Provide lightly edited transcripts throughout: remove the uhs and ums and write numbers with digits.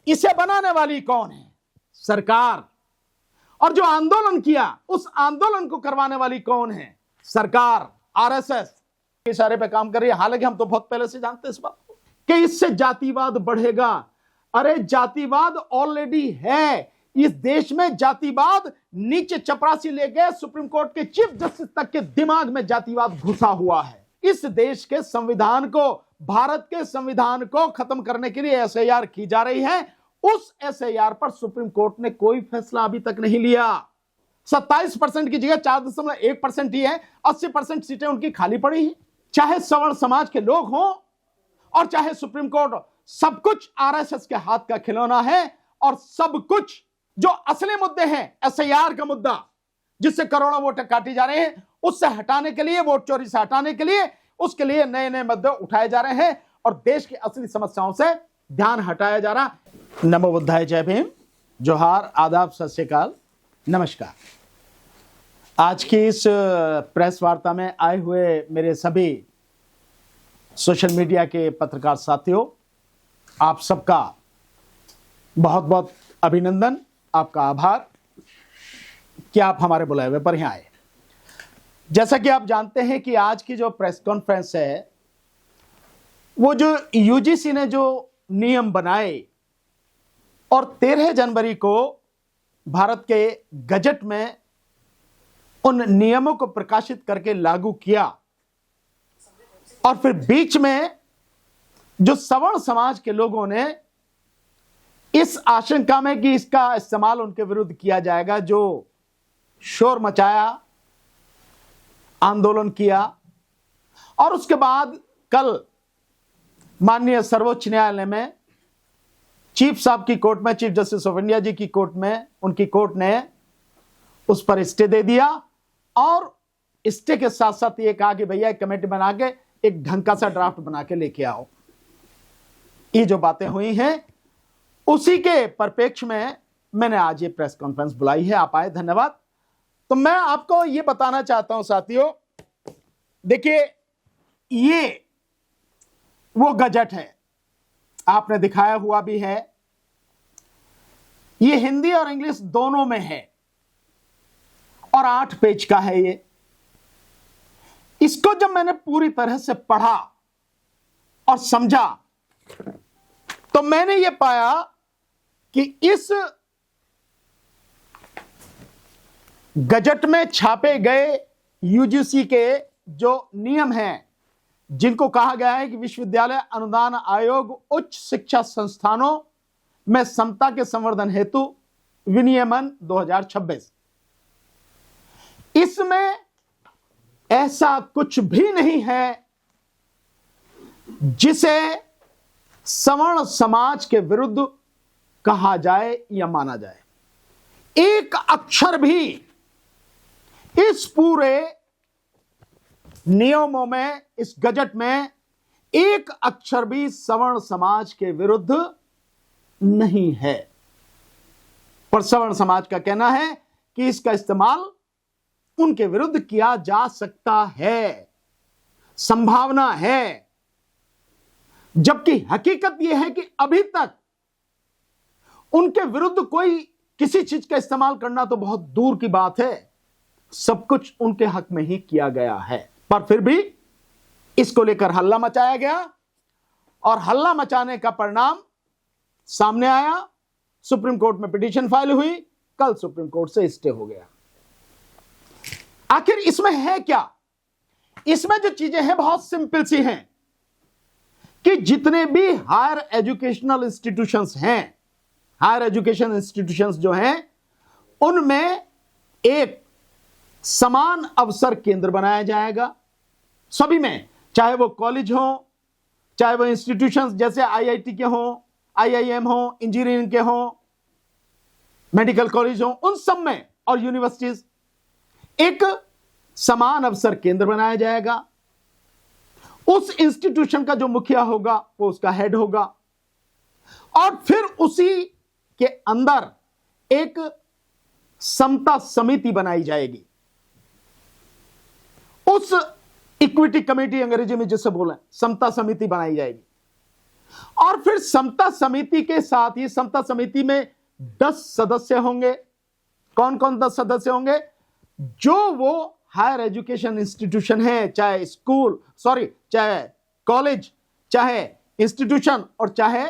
इसे बनाने वाली कौन है? सरकार। और जो आंदोलन किया, उस आंदोलन को करवाने वाली कौन है? सरकार, आरएसएस के इशारे पे काम कर रही है। हालांकि हम तो बहुत पहले से जानते हैं इस बात को कि इससे जातिवाद बढ़ेगा। अरे जातिवाद ऑलरेडी है इस देश में। जातिवाद नीचे चपरासी ले गए, सुप्रीम कोर्ट के चीफ जस्टिस तक के दिमाग में जातिवाद घुसा हुआ है। इस देश के संविधान को, भारत के संविधान को खत्म करने के लिए एसआईआर की जा रही है। उस एसआईआर पर सुप्रीम कोर्ट ने कोई फैसला अभी तक नहीं लिया। 27% की जगह 4.1% ही है। 80% सीटें उनकी खाली पड़ी हैं। चाहे सवर्ण समाज के लोग हों और चाहे सुप्रीम कोर्ट, सब कुछ आरएसएस के हाथ का खिलौना है। और सब कुछ जो असली मुद्दे हैं, एसआईआर का मुद्दा जिससे करोड़ों वोट काटी जा रहे हैं, उससे हटाने के लिए, वोट चोरी से हटाने के लिए, उसके लिए नए नए मुद्दे उठाए जा रहे हैं और देश की असली समस्याओं से ध्यान हटाया जा रहा। नमो बुद्धाय, जय भीम, जोहार, आदाब, सत श्री अकाल, नमस्कार। आज की इस प्रेस वार्ता में आए हुए मेरे सभी सोशल मीडिया के पत्रकार साथियों, आप सबका बहुत बहुत अभिनंदन, आपका आभार कि आप हमारे बुलाए हुए पर यहाँ आए। जैसा कि आप जानते हैं कि आज की जो प्रेस कॉन्फ्रेंस है, वो जो यूजीसी ने जो नियम बनाए और 13 जनवरी को भारत के गजट में उन नियमों को प्रकाशित करके लागू किया, और फिर बीच में जो सवर्ण समाज के लोगों ने इस आशंका में कि इसका इस्तेमाल उनके विरुद्ध किया जाएगा, जो शोर मचाया, आंदोलन किया, और उसके बाद कल माननीय सर्वोच्च न्यायालय में चीफ साहब की कोर्ट में, चीफ जस्टिस ऑफ इंडिया जी की कोर्ट में, उनकी कोर्ट ने उस पर स्टे दे दिया। और स्टे के साथ साथ ये कहा कि भैया एक कमेटी बना के एक ढंग का सा ड्राफ्ट बना के लेके आओ। ये जो बातें हुई हैं, उसी के परिप्रेक्ष्य में मैंने आज ये प्रेस कॉन्फ्रेंस बुलाई है। आप आए, धन्यवाद। तो मैं आपको ये बताना चाहता हूं साथियों, देखिए ये वो गजट है, आपने दिखाया हुआ भी है। ये हिंदी और इंग्लिश दोनों में है और 8 पेज का है ये। इसको जब मैंने पूरी तरह से पढ़ा और समझा तो मैंने ये पाया कि इस गजट में छापे गए यूजीसी के जो नियम हैं, जिनको कहा गया है कि विश्वविद्यालय अनुदान आयोग उच्च शिक्षा संस्थानों में समता के संवर्धन हेतु विनियमन 2026, इसमें ऐसा कुछ भी नहीं है जिसे सवर्ण समाज के विरुद्ध कहा जाए या माना जाए। एक अक्षर भी इस पूरे नियमों में, इस गजट में एक अक्षर भी सवर्ण समाज के विरुद्ध नहीं है। पर सवर्ण समाज का कहना है कि इसका इस्तेमाल उनके विरुद्ध किया जा सकता है, संभावना है। जबकि हकीकत यह है कि अभी तक उनके विरुद्ध कोई किसी चीज का इस्तेमाल करना तो बहुत दूर की बात है, सब कुछ उनके हक में ही किया गया है। पर फिर भी इसको लेकर हल्ला मचाया गया और हल्ला मचाने का परिणाम सामने आया। सुप्रीम कोर्ट में पिटीशन फाइल हुई, कल सुप्रीम कोर्ट से स्टे हो गया। आखिर इसमें है क्या? इसमें जो चीजें हैं बहुत सिंपल सी हैं कि जितने भी हायर एजुकेशनल इंस्टीट्यूशंस हैं, हायर एजुकेशन इंस्टीट्यूशंस जो हैं, उनमें एक समान अवसर केंद्र बनाया जाएगा सभी में, चाहे वो कॉलेज हो, चाहे वो इंस्टीट्यूशंस जैसे आईआईटी के हों, आईआईएम हो, इंजीनियरिंग के हों, मेडिकल कॉलेज हो, उन सब में, और यूनिवर्सिटीज, एक समान अवसर केंद्र बनाया जाएगा। उस इंस्टीट्यूशन का जो मुखिया होगा वो उसका हेड होगा, और फिर उसी के अंदर एक समता समिति बनाई जाएगी। उस इक्विटी कमेटी अंग्रेजी में जिसे बोलें, समता समिति बनाई जाएगी। और फिर समता समिति के साथ ही समता समिति में 10 सदस्य होंगे। कौन कौन 10 सदस्य होंगे? जो वो हायर एजुकेशन इंस्टीट्यूशन है, चाहे स्कूल, चाहे कॉलेज, चाहे इंस्टीट्यूशन और चाहे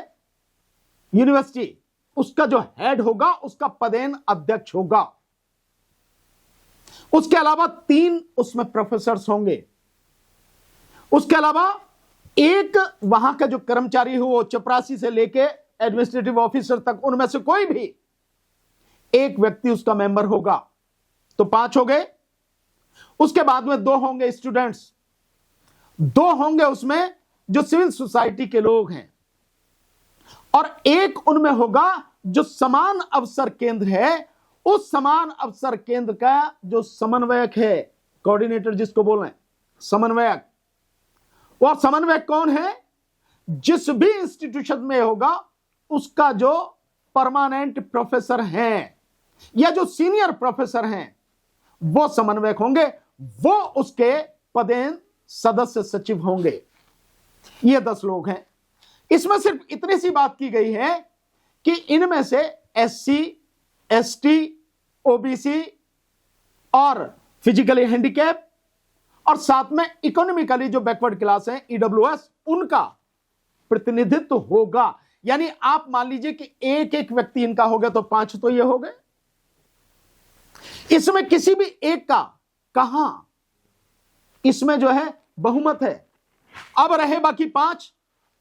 यूनिवर्सिटी, उसका जो हेड होगा उसका पदेन अध्यक्ष होगा। उसके अलावा 3 उसमें प्रोफेसर्स होंगे। उसके अलावा एक वहां का जो कर्मचारी हो, वो चपरासी से लेके एडमिनिस्ट्रेटिव ऑफिसर तक, उनमें से कोई भी एक व्यक्ति उसका मेंबर होगा। तो 5 हो गए। उसके बाद में 2 होंगे स्टूडेंट्स, 2 होंगे उसमें जो सिविल सोसाइटी के लोग हैं, और एक उनमें होगा जो समान अवसर केंद्र है। उस समान अवसर केंद्र का जो समन्वयक है, कोऑर्डिनेटर जिसको बोल रहे हैं, समन्वयक। वो समन्वयक कौन है? जिस भी इंस्टीट्यूशन में होगा उसका जो परमानेंट प्रोफेसर हैं या जो सीनियर प्रोफेसर हैं वो समन्वयक होंगे। वो उसके पदेन सदस्य सचिव होंगे। ये 10 लोग हैं। इसमें सिर्फ इतनी सी बात की गई है कि इनमें से SC, ST, OBC और फिजिकली हैंडीकैप और साथ में इकोनॉमिकली जो बैकवर्ड क्लास है, EWS, उनका प्रतिनिधित्व होगा। यानी आप मान लीजिए कि एक एक व्यक्ति इनका हो गया तो 5 तो ये हो गए। इसमें किसी भी एक का कहां, इसमें जो है बहुमत है। अब रहे बाकी 5,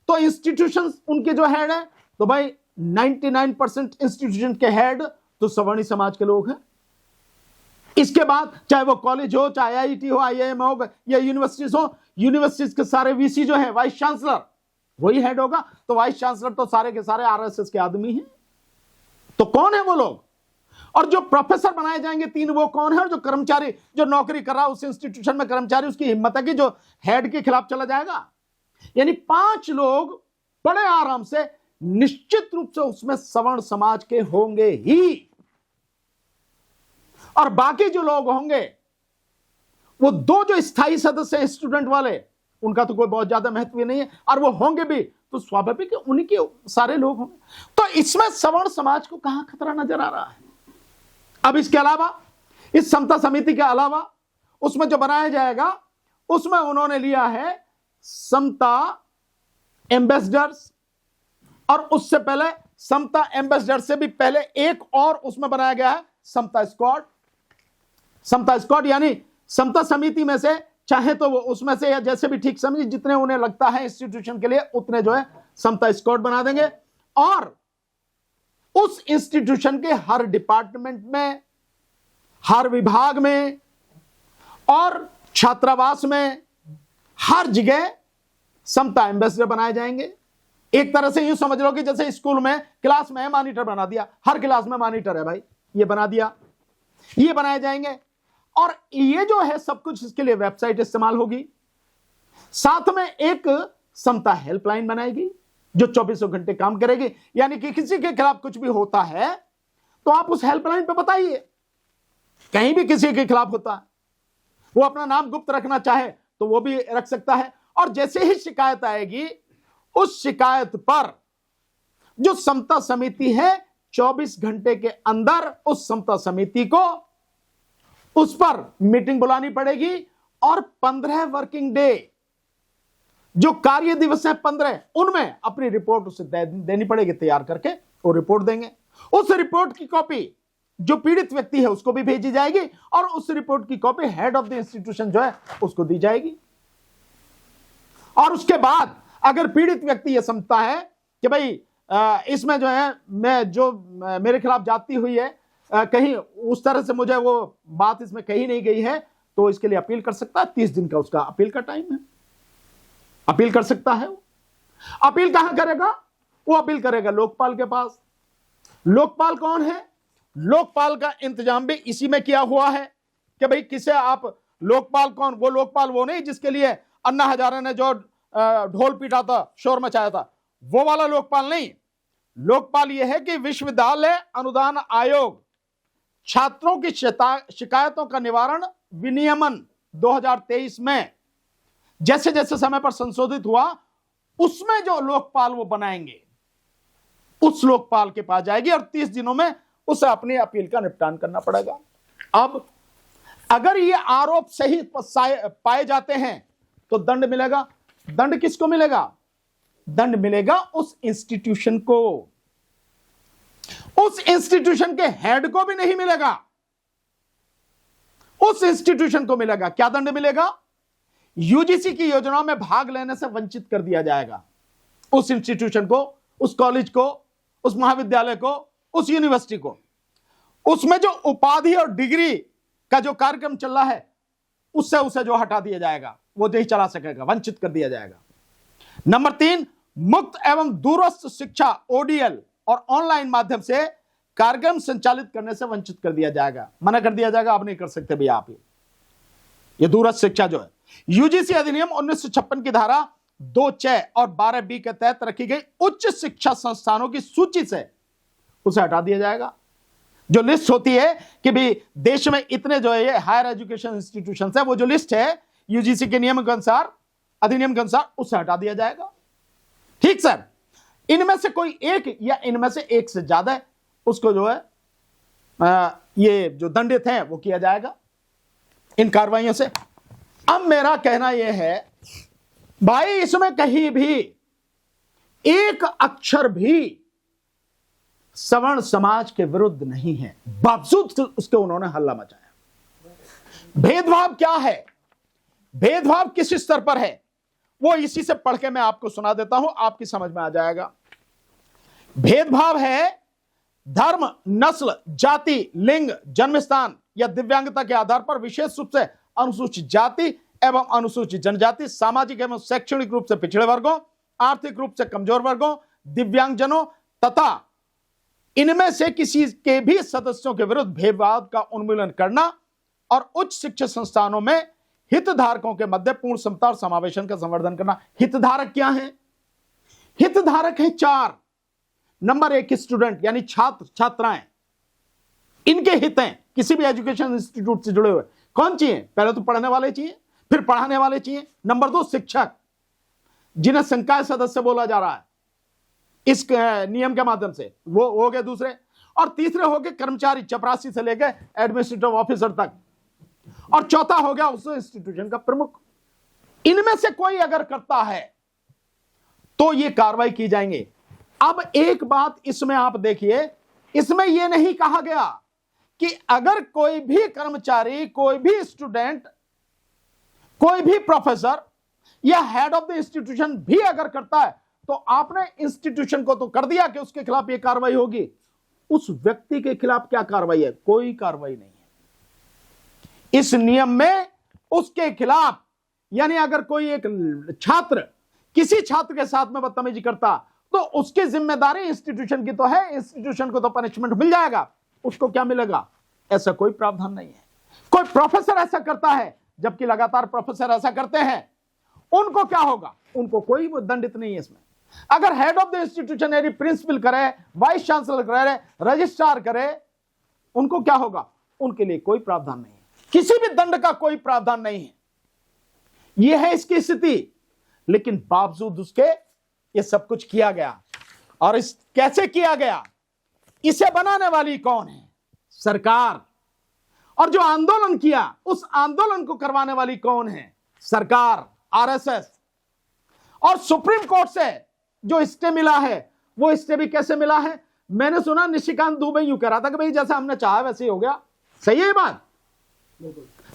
तो इंस्टीट्यूशन उनके जो हेड है, तो भाई 99% इंस्टीट्यूशन के हेड तो सवर्णी समाज के लोग हैं। इसके बाद चाहे वो कॉलेज हो, चाहे IIT हो, IIM हो या यूनिवर्सिटीज हो, यूनिवर्सिटीज के सारे VC जो है, वाइस चांसलर, वही हेड होगा। तो वाइस चांसलर तो सारे के सारे RSS के आदमी हैं। तो कौन है वो लोग? और जो प्रोफेसर बनाए जाएंगे 3, वो कौन है? और जो कर्मचारी जो नौकरी कर रहा है उस इंस्टीट्यूशन में कर्मचारी, उसकी हिम्मत है कि जो हेड के खिलाफ चला जाएगा। यानी 5 लोग बड़े आराम से निश्चित रूप से उसमें सवर्ण समाज के होंगे ही। और बाकी जो लोग होंगे वो 2 जो स्थायी सदस्य हैं स्टूडेंट वाले, उनका तो कोई बहुत ज्यादा महत्व नहीं है, और वो होंगे भी तो स्वाभाविक है उन्हीं के सारे लोग होंगे। तो इसमें सवर्ण समाज को कहां खतरा नजर आ रहा है? अब इसके अलावा, इस समता समिति के अलावा उसमें जो बनाया जाएगा उसमें उन्होंने लिया है समता एम्बेसडर्स, और उससे पहले समता एम्बेसडर से भी पहले एक और उसमें बनाया गया है समता स्क्वाड। समता स्क्वाड यानी समता समिति में से चाहे तो वो उसमें से या जैसे भी ठीक समझिए, जितने उन्हें लगता है इंस्टीट्यूशन के लिए उतने जो है समता स्क्वाड बना देंगे। और उस इंस्टीट्यूशन के हर डिपार्टमेंट में, हर विभाग में और छात्रावास में, हर जगह समता एम्बेसडर बनाए जाएंगे। एक तरह से यूं समझ लो कि जैसे स्कूल में क्लास में मॉनिटर बना दिया, हर क्लास में मॉनिटर है भाई, ये बना दिया, ये बनाए जाएंगे। और ये जो है सब कुछ, इसके लिए वेबसाइट इस्तेमाल होगी। साथ में एक समता हेल्पलाइन बनाएगी जो 24 घंटे काम करेगी। यानी कि किसी के खिलाफ कुछ भी होता है तो आप उस हेल्पलाइन पे बताइए। कहीं भी किसी के खिलाफ होता है, वो अपना नाम गुप्त रखना चाहे तो वो भी रख सकता है। और जैसे ही शिकायत आएगी, उस शिकायत पर जो समता समिति है 24 घंटे के अंदर उस समता समिति को उस पर मीटिंग बुलानी पड़ेगी, और 15 वर्किंग डे जो कार्य दिवस है 15, उनमें अपनी रिपोर्ट उसे देनी पड़ेगी, तैयार करके वो रिपोर्ट देंगे। उस रिपोर्ट की कॉपी जो पीड़ित व्यक्ति है उसको भी भेजी जाएगी, और उस रिपोर्ट की copy head of the institution जो है उसको दी जाएगी। और उसके बाद अगर पीड़ित व्यक्ति यह समझता है कि भाई इसमें जो है मैं जो मेरे खिलाफ जाती हुई है, कहीं उस तरह से मुझे वो बात इसमें कही नहीं गई है, तो इसके लिए अपील कर सकता है। 30 दिन का उसका अपील का टाइम है, अपील कर सकता है। अपील कहां करेगा? वो अपील करेगा लोकपाल के पास। लोकपाल कौन है? लोकपाल का इंतजाम भी इसी में किया हुआ है कि भाई किसे आप लोकपाल कौन? वो लोकपाल वो नहीं जिसके लिए अन्ना हजारे ने जो ढोल पीटा था, शोर मचाया था, वो वाला लोकपाल नहीं। लोकपाल यह है कि विश्वविद्यालय अनुदान आयोग छात्रों की शिकायतों का निवारण विनियमन 2023 में जैसे जैसे समय पर संशोधित हुआ, उसमें जो लोकपाल वो बनाएंगे उस लोकपाल के पास जाएगी और 30 दिनों में उसे अपनी अपील का निपटान करना पड़ेगा। अब अगर ये आरोप सही पाए जाते हैं तो दंड मिलेगा। दंड किसको मिलेगा? दंड मिलेगा उस इंस्टीट्यूशन को, उस इंस्टीट्यूशन के हेड को भी नहीं मिलेगा, उस इंस्टीट्यूशन को मिलेगा। क्या दंड मिलेगा? यूजीसी की योजनाओं में भाग लेने से वंचित कर दिया जाएगा उस इंस्टीट्यूशन को, उस कॉलेज को, उस महाविद्यालय को, उस यूनिवर्सिटी को। उसमें जो उपाधि और डिग्री का जो कार्यक्रम चल रहा है उससे उसे जो हटा दिया जाएगा, वो नहीं चला सकेगा, वंचित कर दिया जाएगा। नंबर 3, मुक्त एवं दूरस्थ शिक्षा ओडीएल और ऑनलाइन माध्यम से कार्यक्रम संचालित करने से वंचित कर दिया जाएगा, मना कर दिया जाएगा, आप नहीं कर सकते भैया आप ये दूरस्थ शिक्षा जो है। यूजीसी अधिनियम 1956 की धारा 2(च) और 12(b) के तहत रखी गई उच्च शिक्षा संस्थानों की सूची से उसे हटा दिया जाएगा। जो लिस्ट होती है कि भी देश में इतने जो है हायर एजुकेशन इंस्टीट्यूशन है, वो जो लिस्ट है यूजीसी के नियम के अनुसार, अधिनियम के अनुसार, उसे हटा दिया जाएगा। ठीक सर, इनमें से कोई एक या इनमें से एक से ज्यादा उसको जो है ये जो दंडित है वो किया जाएगा इन कार्रवाइयों से। अब मेरा कहना यह है भाई, इसमें कहीं भी एक अक्षर भी सवर्ण समाज के विरुद्ध नहीं है, बावजूद उसके उन्होंने हल्ला मचाया। भेदभाव क्या है, भेदभाव किस स्तर पर है, वो इसी से पढ़ के मैं आपको सुना देता हूं, आपकी समझ में आ जाएगा। भेदभाव है धर्म, नस्ल, जाति, लिंग, जन्मस्थान या दिव्यांगता के आधार पर विशेष रूप से अनुसूचित जाति एवं अनुसूचित जनजाति, सामाजिक एवं शैक्षणिक रूप से पिछड़े वर्गों, आर्थिक रूप से कमजोर वर्गों, दिव्यांगजनों तथा इनमें से किसी के भी सदस्यों के विरुद्ध भेदभाव का उन्मूलन करना और उच्च शिक्षा संस्थानों में हितधारकों के मध्य पूर्ण समता और समावेशन का संवर्धन करना। हितधारक क्या है? हितधारक है 4। नंबर 1 स्टूडेंट यानी छात्र छात्राएं, इनके हित हैं किसी भी एजुकेशन इंस्टीट्यूट से जुड़े हुए। कौन चाहिए? पहले तो पढ़ने वाले चाहिए, फिर पढ़ाने वाले चाहिए। नंबर 2 शिक्षक, जिन्हें संकाय सदस्य बोला जा रहा है इस नियम के माध्यम से, वो हो गए दूसरे। और तीसरे हो गए कर्मचारी, चपरासी से लेकर एडमिनिस्ट्रेटिव ऑफिसर तक। और चौथा हो गया उस इंस्टीट्यूशन का प्रमुख। इनमें से कोई अगर करता है तो ये कार्रवाई की जाएंगे। अब एक बात इसमें आप देखिए, इसमें यह नहीं कहा गया कि अगर कोई भी कर्मचारी, कोई भी स्टूडेंट, कोई भी प्रोफेसर या हेड ऑफ द इंस्टीट्यूशन भी अगर करता है तो आपने इंस्टीट्यूशन को तो कर दिया कि उसके खिलाफ यह कार्रवाई होगी। उस व्यक्ति के खिलाफ क्या कार्रवाई है? कोई कार्रवाई नहीं है इस नियम में उसके खिलाफ। यानी अगर कोई एक छात्र किसी छात्र के साथ में बदतमीजी करता तो उसकी जिम्मेदारी इंस्टीट्यूशन की तो है, इंस्टीट्यूशन को तो पनिशमेंट मिल जाएगा, उसको क्या मिलेगा? ऐसा कोई प्रावधान नहीं है। कोई प्रोफेसर ऐसा करता है, जबकि लगातार प्रोफेसर ऐसा करते हैं, उनको क्या होगा? उनको कोई दंडित नहीं है इसमें। अगर हेड ऑफ द इंस्टीट्यूशन यानी प्रिंसिपल करे, वाइस चांसलर करे, रजिस्ट्रार करे, उनको क्या होगा? उनके लिए कोई प्रावधान नहीं है, किसी भी दंड का कोई प्रावधान नहीं है। यह है इसकी स्थिति। लेकिन बावजूद उसके ये सब कुछ किया गया। और इस कैसे किया गया? इसे बनाने वाली कौन है? सरकार। और जो आंदोलन किया उस आंदोलन को करवाने वाली कौन है? सरकार, आरएसएस। और सुप्रीम कोर्ट से जो स्टे मिला है, वो स्टे भी कैसे मिला है? मैंने सुना निशिकांत दुबे यूं कह रहा था कि भाई जैसा हमने चाहा वैसे ही हो गया। सही है ये बात?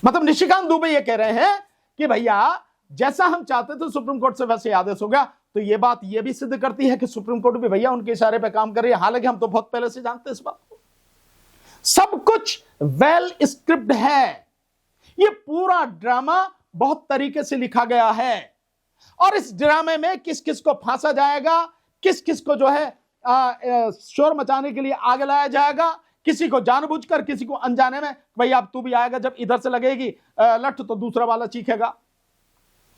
मतलब निशिकांत दुबे ये कह रहे हैं कि भैया जैसा हम चाहते थे सुप्रीम कोर्ट से वैसे आदेश हो गया। तो ये बात ये भी सिद्ध करती है कि सुप्रीम कोर्ट भी भैया उनके इशारे पे काम कर रही है। हालांकि हम तो बहुत पहले से जानते हैं इस बात को। सब कुछ वेल स्क्रिप्ट है। ये पूरा ड्रामा बहुत तरीके से लिखा गया है। और इस ड्रामे में किस किस को फांसा जाएगा, किस किस को जो है शोर मचाने के लिए आगे लाया जाएगा, किसी को जानबूझकर, किसी को अनजाने में, भाई अब तू भी आएगा, जब इधर से लगेगी लठ तो दूसरा वाला चीखेगा।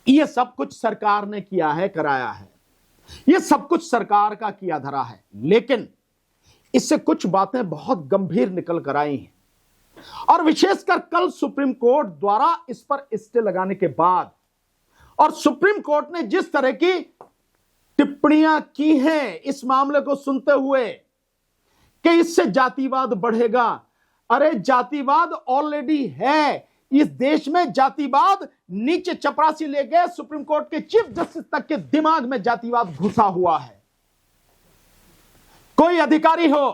ये सब कुछ सरकार ने किया है, कराया है। ये सब कुछ सरकार का किया धरा है। लेकिन इससे कुछ बातें बहुत गंभीर निकल कर आई हैं। और विशेषकर कल सुप्रीम कोर्ट द्वारा इस पर स्टे लगाने के बाद, और सुप्रीम कोर्ट ने जिस तरह की टिप्पणियां की हैं इस मामले को सुनते हुए कि इससे जातिवाद बढ़ेगा। अरे जातिवाद ऑलरेडी है इस देश में। जातिवाद नीचे चपरासी ले गए, सुप्रीम कोर्ट के चीफ जस्टिस तक के दिमाग में जातिवाद घुसा हुआ है। कोई अधिकारी हो,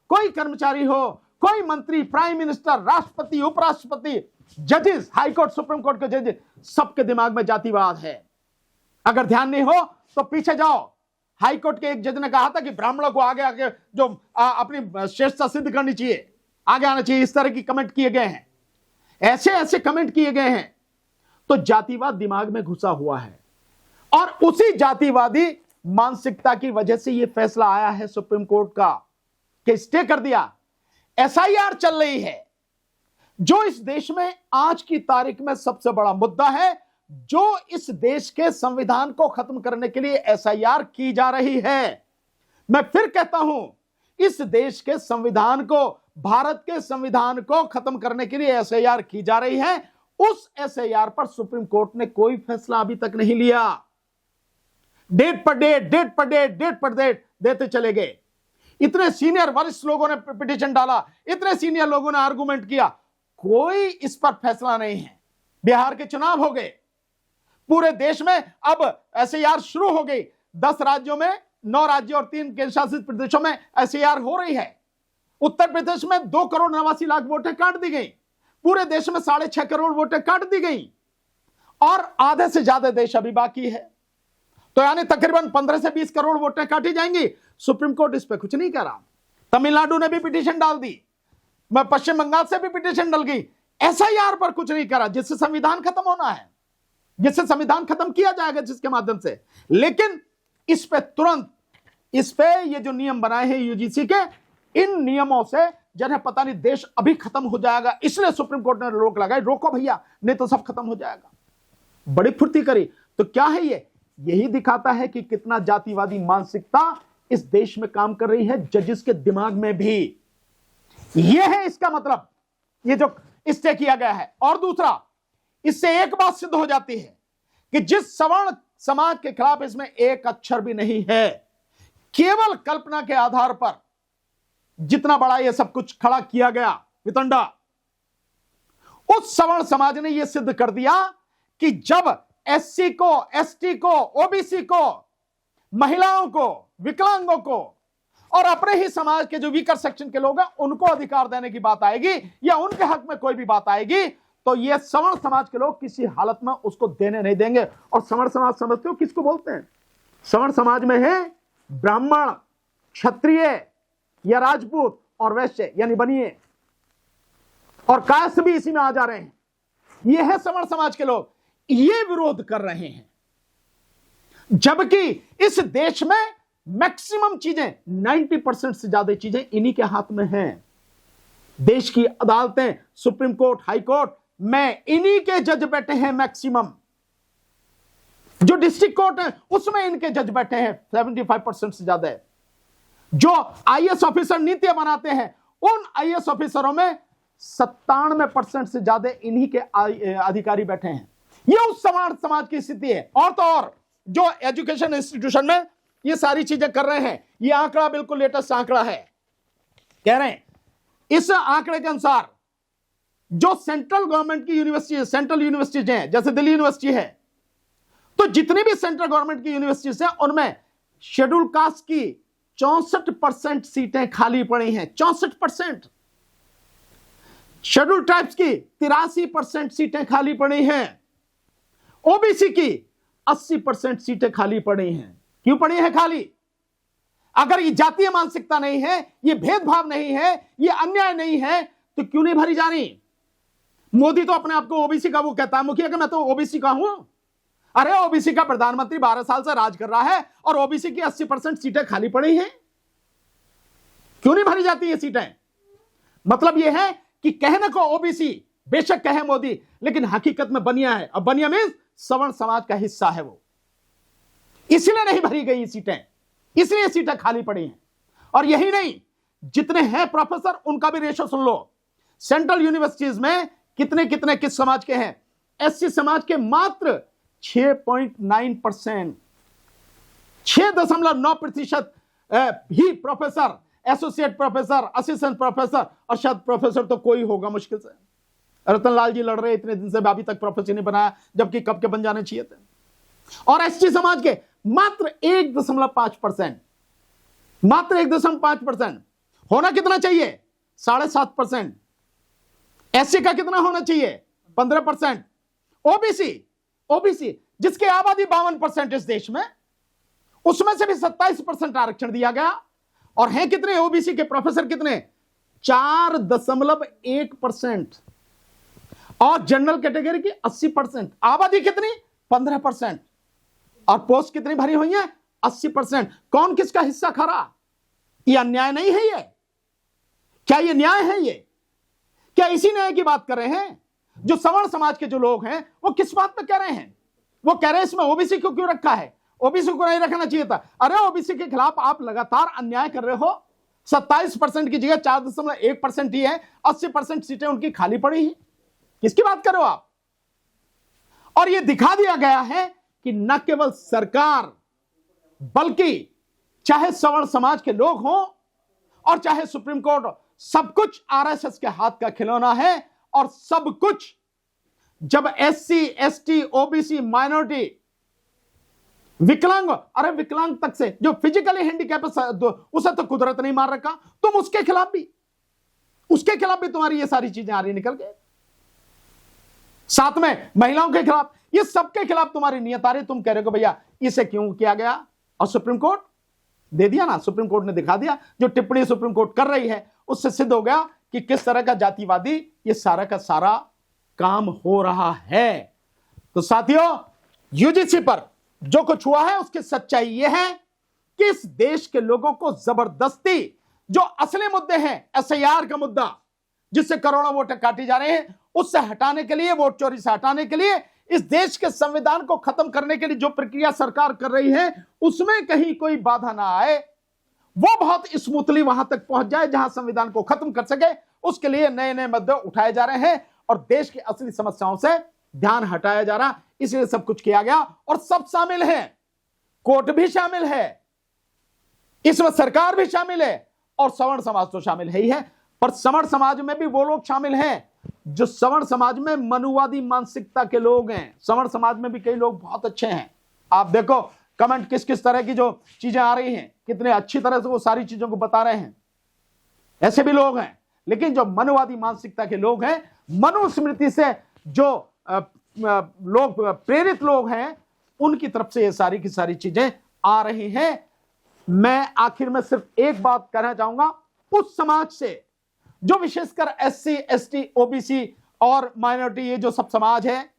कोई कर्मचारी हो, कोई मंत्री, प्राइम मिनिस्टर, राष्ट्रपति, उपराष्ट्रपति, जजेस, हाईकोर्ट, सुप्रीम कोर्ट के जज, सबके दिमाग में जातिवाद है। अगर ध्यान नहीं हो तो पीछे जाओ। हाईकोर्ट के एक जज ने कहा था कि ब्राह्मणों को आगे आगे जो अपनी श्रेष्ठता सिद्ध करनी चाहिए, आगे आना चाहिए। इस तरह की कमेंट किए गए हैं, ऐसे ऐसे कमेंट किए गए हैं। तो जातिवाद दिमाग में घुसा हुआ है और उसी जातिवादी मानसिकता की वजह से यह फैसला आया है सुप्रीम कोर्ट का कि स्टे कर दिया। एसआईआर चल रही है जो इस देश में आज की तारीख में सबसे बड़ा मुद्दा है, जो इस देश के संविधान को खत्म करने के लिए एसआईआर की जा रही है। मैं फिर कहता हूं, इस देश के संविधान को, भारत के संविधान को खत्म करने के लिए एसआईआर की जा रही है। उस एसआईआर पर सुप्रीम कोर्ट ने कोई फैसला अभी तक नहीं लिया। डेट पर डेट देते चले गए। इतने सीनियर वरिष्ठ लोगों ने पिटीशन डाला, इतने सीनियर लोगों ने आर्गुमेंट किया, कोई इस पर फैसला नहीं है। बिहार के चुनाव हो गए, पूरे देश में अब एसआईआर शुरू हो गई। 10 राज्यों में, 9 राज्यों और 3 केंद्र शासित प्रदेशों में एसआईआर हो रही है। उत्तर प्रदेश में 2,89,00,000 वोटें काट दी गई। पूरे देश में 6.5 करोड़ वोटें काट दी गई और आधे से ज्यादा देश अभी बाकी है। तो यानी तकरीबन 15 से 20 करोड़ वोटें काटी जाएंगी। सुप्रीम कोर्ट इस पे कुछ नहीं कह रहा। तमिलनाडु ने भी पिटीशन डाल दी, पश्चिम बंगाल से भी पिटीशन डल गई। एसआईआर पर कुछ नहीं करा, जिससे संविधान खत्म होना है, जिससे संविधान खत्म किया जाएगा, जिसके माध्यम से। लेकिन इस पे तुरंत, इस पे ये जो नियम बनाए हैं यूजीसी के, इन नियमों से जिन्हें पता नहीं देश अभी खत्म हो जाएगा, इसलिए सुप्रीम कोर्ट ने रोक लगाई। रोको भैया, नहीं तो सब खत्म हो जाएगा। बड़ी फुर्ती करी। तो क्या है ये? यही दिखाता है कि कितना जातिवादी मानसिकता इस देश में काम कर रही है, जजेस के दिमाग में भी। यह है इसका मतलब, ये जो स्टे किया गया है। और दूसरा, इससे एक बात सिद्ध हो जाती है कि जिस सवर्ण समाज के खिलाफ इसमें एक अक्षर भी नहीं है, केवल कल्पना के आधार पर जितना बड़ा यह सब कुछ खड़ा किया गया वितंडा, उस सवर्ण समाज ने यह सिद्ध कर दिया कि जब एससी को, एसटी को, ओबीसी को, महिलाओं को, विकलांगों को और अपने ही समाज के जो वीकर सेक्शन के लोग हैं उनको अधिकार देने की बात आएगी या उनके हक में कोई भी बात आएगी, तो ये सवर्ण समाज के लोग किसी हालत में उसको देने नहीं देंगे। और सवर्ण समाज समझते हो किसको बोलते हैं? सवर्ण समाज में है ब्राह्मण, क्षत्रिय या राजपूत और वैश्य यानी बनिए, और कास्ट भी इसी में आ जा रहे हैं। ये है सवर्ण समाज के लोग, ये विरोध कर रहे हैं। जबकि इस देश में मैक्सिमम चीजें, 90% से ज्यादा चीजें इन्हीं के हाथ में हैं। देश की अदालतें, सुप्रीम कोर्ट, हाई कोर्ट में इन्हीं के जज बैठे हैं। मैक्सिमम जो डिस्ट्रिक्ट कोर्ट है उसमें इनके जज बैठे हैं, 75% से ज्यादा है। जो आईएएस ऑफिसर नीतियां बनाते हैं, उन आईएएस ऑफिसरों में 97% से ज्यादा इन्हीं के अधिकारी बैठे हैं। यह उस समाज की स्थिति है। और तो और जो एजुकेशन इंस्टीट्यूशन में ये सारी चीजें कर रहे हैं, ये आंकड़ा बिल्कुल लेटेस्ट आंकड़ा है। कह रहे हैं इस आंकड़े के अनुसार जो सेंट्रल गवर्नमेंट की यूनिवर्सिटी, सेंट्रल यूनिवर्सिटीज हैं, जैसे दिल्ली यूनिवर्सिटी है, तो जितनी भी सेंट्रल गवर्नमेंट की यूनिवर्सिटीज हैं उनमें शेड्यूल कास्ट की 64% सीटें खाली पड़ी हैं। 64%। शेड्यूल ट्राइब्स की 83% सीटें खाली पड़ी हैं। ओबीसी की 80% सीटें खाली पड़ी हैं। क्यों पड़ी हैं खाली? अगर ये जातीय मानसिकता नहीं है, ये भेदभाव नहीं है, ये अन्याय नहीं है, तो क्यों नहीं भरी जा रही? मोदी तो अपने आप को ओबीसी का वो कहता है मुखिया कि मैं तो ओबीसी का हूं। अरे ओबीसी का प्रधानमंत्री 12 साल से राज कर रहा है और ओबीसी की 80% सीटें खाली पड़ी हैं। क्यों नहीं भरी जाती ये सीटें? मतलब ये है कि कहने को ओबीसी, बेशक कहे मोदी, लेकिन हकीकत में बनिया है। अब बनिया मींस सवर्ण समाज का हिस्सा है वो, इसलिए नहीं भरी गई सीटें, इसलिए सीटें खाली पड़ी हैं। और यही नहीं, जितने हैं प्रोफेसर उनका भी रेशो सुन लो। सेंट्रल यूनिवर्सिटीज में कितने कितने किस समाज के हैं? एससी समाज के मात्र 6.9%। 6.9% ही professor, associate professor, assistant professor, और शायद प्रोफेसर तो कोई होगा मुश्किल से। रतनलाल जी लड़ रहे इतने दिन से, अभी तक प्रोफेसर नहीं बनाया, जबकि कब के बन जाने चाहिए थे। और एसटी समाज के मात्र 1.5%, मात्र 1.5%। होना कितना चाहिए? 7.5%। एससी का कितना होना चाहिए? 15%। ओबीसी जिसकी आबादी 52% इस देश में, उसमें से भी 27% आरक्षण दिया गया। और हैं कितने ओबीसी के प्रोफेसर? कितने? 4.1%। और जनरल कैटेगरी की 80%। आबादी कितनी? 15%। और पोस्ट कितनी भरी हुई है? 80%। कौन किसका हिस्सा खा रहा? यह अन्याय नहीं है? ये क्या ये न्याय है? ये क्या इसी न्याय की बात कर रहे हैं? जो सवर्ण समाज के जो लोग हैं वो किस बात पे कह रहे हैं? वो कह रहे हैं इसमें ओबीसी को क्यों रखा है? ओबीसी को नहीं रखना चाहिए था। अरे ओबीसी के खिलाफ आप लगातार अन्याय कर रहे हो। 27% की जगह 4.1% ही है। 80% सीटें उनकी खाली पड़ी हैं। किसकी बात कर रहे हो आप? और यह दिखा दिया गया है कि न केवल सरकार, बल्कि चाहे सवर्ण समाज के लोग हों और चाहे सुप्रीम कोर्ट, सब कुछ आरएसएस के हाथ का खिलौना है। और सब कुछ जब एससी, एसटी, ओबीसी, माइनॉरिटी, विकलांग, अरे विकलांग तक से जो फिजिकली हैंडीकैप उसे तो कुदरत नहीं मार रखा, तुम उसके खिलाफ भी तुम्हारी ये सारी चीजें आ रही निकल के। साथ में महिलाओं के खिलाफ, ये सबके खिलाफ तुम्हारी नियत आ रही। तुम कह रहे हो भैया इसे क्यों किया गया? और सुप्रीम कोर्ट दे दिया ना, सुप्रीम कोर्ट ने दिखा दिया। जो टिप्पणी सुप्रीम कोर्ट कर रही है उससे सिद्ध हो गया कि किस तरह का जातिवादी ये सारा का सारा काम हो रहा है। तो साथियों, यूजीसी पर जो कुछ हुआ है उसकी सच्चाई यह है कि इस देश के लोगों को जबरदस्ती जो असली मुद्दे हैं, एसआईआर का मुद्दा जिससे करोड़ों वोट काटे जा रहे हैं, उससे हटाने के लिए, वोट चोरी से हटाने के लिए, इस देश के संविधान को खत्म करने के लिए जो प्रक्रिया सरकार कर रही है उसमें कहीं कोई बाधा ना आए, वो बहुत स्मूथली वहां तक पहुंच जाए जहां संविधान को खत्म कर सके, उसके लिए नए नए मुद्दे उठाए जा रहे हैं और देश की असली समस्याओं से ध्यान हटाया जा रहा। इसलिए सब कुछ किया गया और सब शामिल है। कोर्ट भी शामिल है, इसमें सरकार भी शामिल है और सवर्ण समाज तो शामिल है ही है। पर सवर्ण समाज में भी वो लोग शामिल हैं जो सवर्ण समाज में मनुवादी मानसिकता के लोग हैं। सवर्ण समाज में भी कई लोग बहुत अच्छे हैं। आप देखो कमेंट किस किस तरह की जो चीजें आ रही हैं, कितने अच्छी तरह से वो सारी चीजों को बता रहे हैं। ऐसे भी लोग हैं। लेकिन जो मनुवादी मानसिकता के लोग हैं, मनुस्मृति से जो लोग प्रेरित लोग हैं, उनकी तरफ से ये सारी की सारी चीजें आ रही हैं। मैं आखिर में सिर्फ एक बात कहना चाहूंगा, उस समाज से जो विशेषकर एससी, एसटी, ओबीसी और माइनॉरिटी, ये जो सब समाज है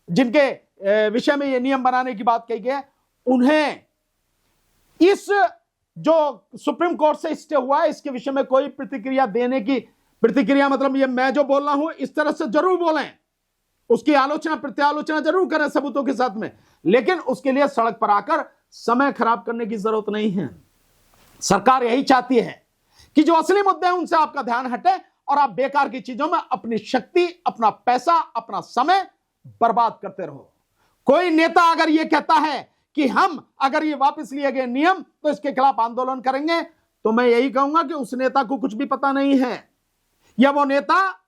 जिनके विषय में ये नियम बनाने की बात कही गई है, उन्हें इस जो सुप्रीम कोर्ट से स्टे हुआ है इसके विषय में कोई प्रतिक्रिया देने की, प्रतिक्रिया मतलब ये मैं जो बोल रहा हूं इस तरह से जरूर बोलें, उसकी आलोचना प्रत्यालोचना जरूर करें सबूतों के साथ में, लेकिन उसके लिए सड़क पर आकर समय खराब करने की जरूरत नहीं है। सरकार यही चाहती है कि जो असली मुद्दे हैं उनसे आपका ध्यान हटे और आप बेकार की चीजों में अपनी शक्ति, अपना पैसा, अपना समय बर्बाद करते रहो। कोई नेता अगर यह कहता है कि हम अगर ये वापस लिए गए नियम तो इसके खिलाफ आंदोलन करेंगे, तो मैं यही कहूंगा कि उस नेता को कुछ भी पता नहीं है, या वो नेता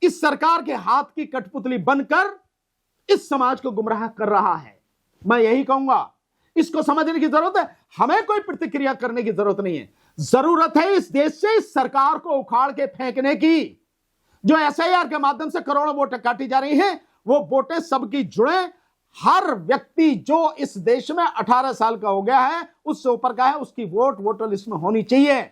इस सरकार के हाथ की कठपुतली बनकर इस समाज को गुमराह कर रहा है। मैं यही कहूंगा, इसको समझने की जरूरत है। हमें कोई प्रतिक्रिया करने की जरूरत नहीं है। जरूरत है इस देश से इस सरकार को उखाड़ के फेंकने की। जो एसआईआर के माध्यम से करोड़ों वोटें काटी जा रही हैं, वो वोटें सबकी जुड़े। हर व्यक्ति जो इस देश में 18 साल का हो गया है, उससे ऊपर का है, उसकी वोट वोटर लिस्ट में होनी चाहिए।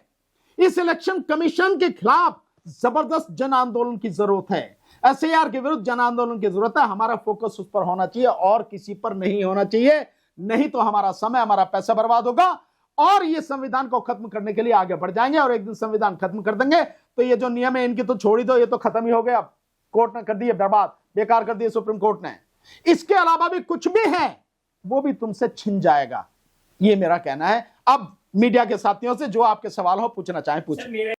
इस इलेक्शन कमीशन के खिलाफ जबरदस्त जन आंदोलन की जरूरत है। एसआईआर के विरुद्ध जन आंदोलन की जरूरत है। हमारा फोकस उस पर होना चाहिए और किसी पर नहीं होना चाहिए। नहीं तो हमारा समय, हमारा पैसा बर्बाद होगा और ये संविधान को खत्म करने के लिए आगे बढ़ जाएंगे। और एक दिन संविधान खत्म कर देंगे तो ये जो नियम है इनकी तो छोड़ ही दो, ये तो खत्म ही हो गया। अब कोर्ट ने कर दिए बर्बाद, बेकार कर दिए सुप्रीम कोर्ट ने। इसके अलावा भी कुछ भी है वो भी तुमसे छिन जाएगा, ये मेरा कहना है। अब मीडिया के साथियों से जो आपके सवाल हो पूछना चाहें पूछें।